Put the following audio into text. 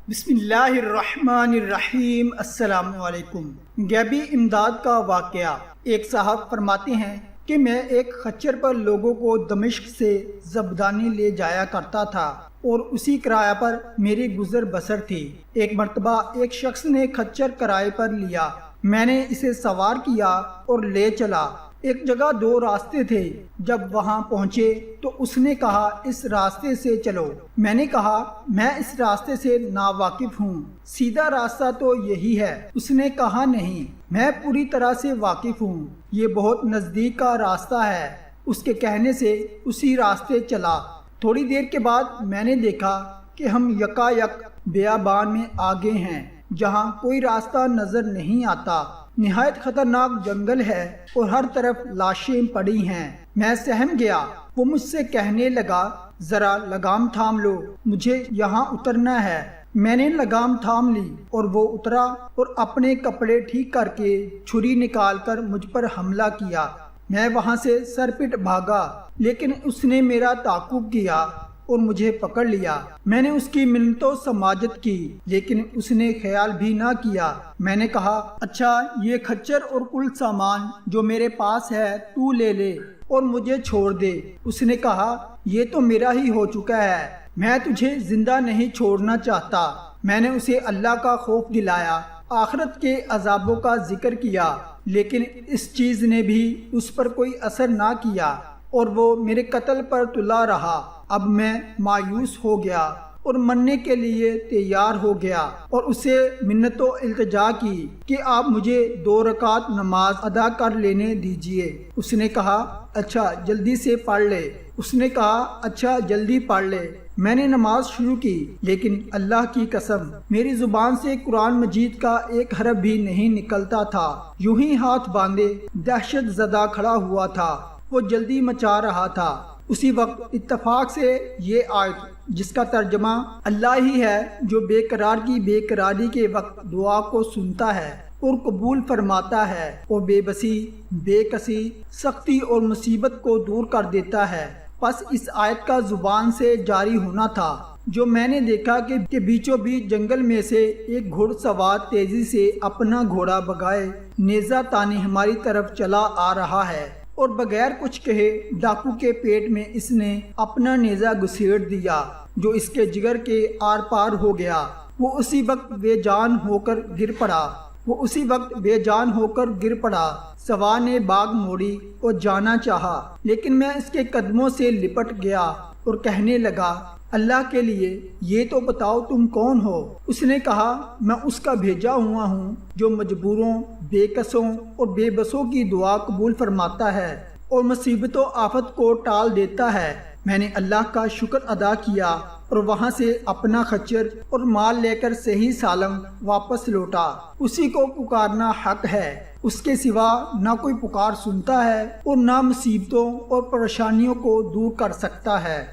بسم اللہ الرحمن الرحیم۔ السلام علیکم۔ غیبی امداد کا واقعہ۔ ایک صاحب فرماتے ہیں کہ میں ایک خچر پر لوگوں کو دمشق سے زبدانی لے جایا کرتا تھا اور اسی کرایہ پر میری گزر بسر تھی۔ ایک مرتبہ ایک شخص نے خچر کرائے پر لیا، میں نے اسے سوار کیا اور لے چلا۔ ایک جگہ دو راستے تھے، جب وہاں پہنچے تو اس نے کہا اس راستے سے چلو۔ میں نے کہا میں اس راستے سے ناواقف ہوں، سیدھا راستہ تو یہی ہے۔ اس نے کہا نہیں، میں پوری طرح سے واقف ہوں، یہ بہت نزدیک کا راستہ ہے۔ اس کے کہنے سے اسی راستے چلا۔ تھوڑی دیر کے بعد میں نے دیکھا کہ ہم یکا یک بیابان میں آگے ہیں جہاں کوئی راستہ نظر نہیں آتا۔ نہایت خطرناک جنگل ہے اور ہر طرف لاشیں پڑی ہیں۔ میں سہم گیا۔ وہ مجھ سے کہنے لگا ذرا لگام تھام لو، مجھے یہاں اترنا ہے۔ میں نے لگام تھام لی اور وہ اترا اور اپنے کپڑے ٹھیک کر کے چھری نکال کر مجھ پر حملہ کیا۔ میں وہاں سے سرپٹ بھاگا، لیکن اس نے میرا تعاقب کیا اور مجھے پکڑ لیا۔ میں نے اس کی منت و سماجت کی، لیکن اس نے خیال بھی نہ کیا۔ میں نے کہا اچھا یہ خچر اور کل سامان جو میرے پاس ہے تو لے لے اور مجھے چھوڑ دے۔ اس نے کہا یہ تو میرا ہی ہو چکا ہے، میں تجھے زندہ نہیں چھوڑنا چاہتا۔ میں نے اسے اللہ کا خوف دلایا، آخرت کے عذابوں کا ذکر کیا، لیکن اس چیز نے بھی اس پر کوئی اثر نہ کیا اور وہ میرے قتل پر تلا رہا۔ اب میں مایوس ہو گیا اور مرنے کے لیے تیار ہو گیا اور اسے منت و التجا کی کہ آپ مجھے 2 رکعت نماز ادا کر لینے دیجیے۔ اس نے کہا اچھا جلدی سے پڑھ لے۔ اس نے کہا اچھا جلدی پڑھ لے۔ میں نے نماز شروع کی، لیکن اللہ کی قسم میری زبان سے قرآن مجید کا ایک حرف بھی نہیں نکلتا تھا۔ یوں ہی ہاتھ باندھے دہشت زدہ کھڑا ہوا تھا، وہ جلدی مچا رہا تھا۔ اسی وقت اتفاق سے یہ آیت جس کا ترجمہ اللہ ہی ہے جو بے قرار کی بے قراری کے وقت دعا کو سنتا ہے اور قبول فرماتا ہے اور بے بسی، بے کسی، سختی اور مصیبت کو دور کر دیتا ہے، پس اس آیت کا زبان سے جاری ہونا تھا۔ جو میں نے دیکھا کہ بیچوں بیچ جنگل میں سے ایک گھڑ سوار تیزی سے اپنا گھوڑا بگائے نیزہ تانی ہماری طرف چلا آ رہا ہے اور بغیر کچھ کہے ڈاکو کے پیٹ میں اس نے اپنا نیزہ گھسیڑ دیا جو اس کے جگر کے آر پار ہو گیا۔ وہ اسی وقت بے جان ہو کر گر پڑا۔ سوار نے باغ موڑی اور جانا چاہا، لیکن میں اس کے قدموں سے لپٹ گیا اور کہنے لگا اللہ کے لیے یہ تو بتاؤ تم کون ہو؟ اس نے کہا میں اس کا بھیجا ہوا ہوں جو مجبوروں، بے کسوں اور بے بسوں کی دعا قبول فرماتا ہے اور مصیبت و آفت کو ٹال دیتا ہے۔ میں نے اللہ کا شکر ادا کیا اور وہاں سے اپنا خچر اور مال لے کر صحیح سالم واپس لوٹا۔ اسی کو پکارنا حق ہے، اس کے سوا نہ کوئی پکار سنتا ہے اور نہ مصیبتوں اور پریشانیوں کو دور کر سکتا ہے۔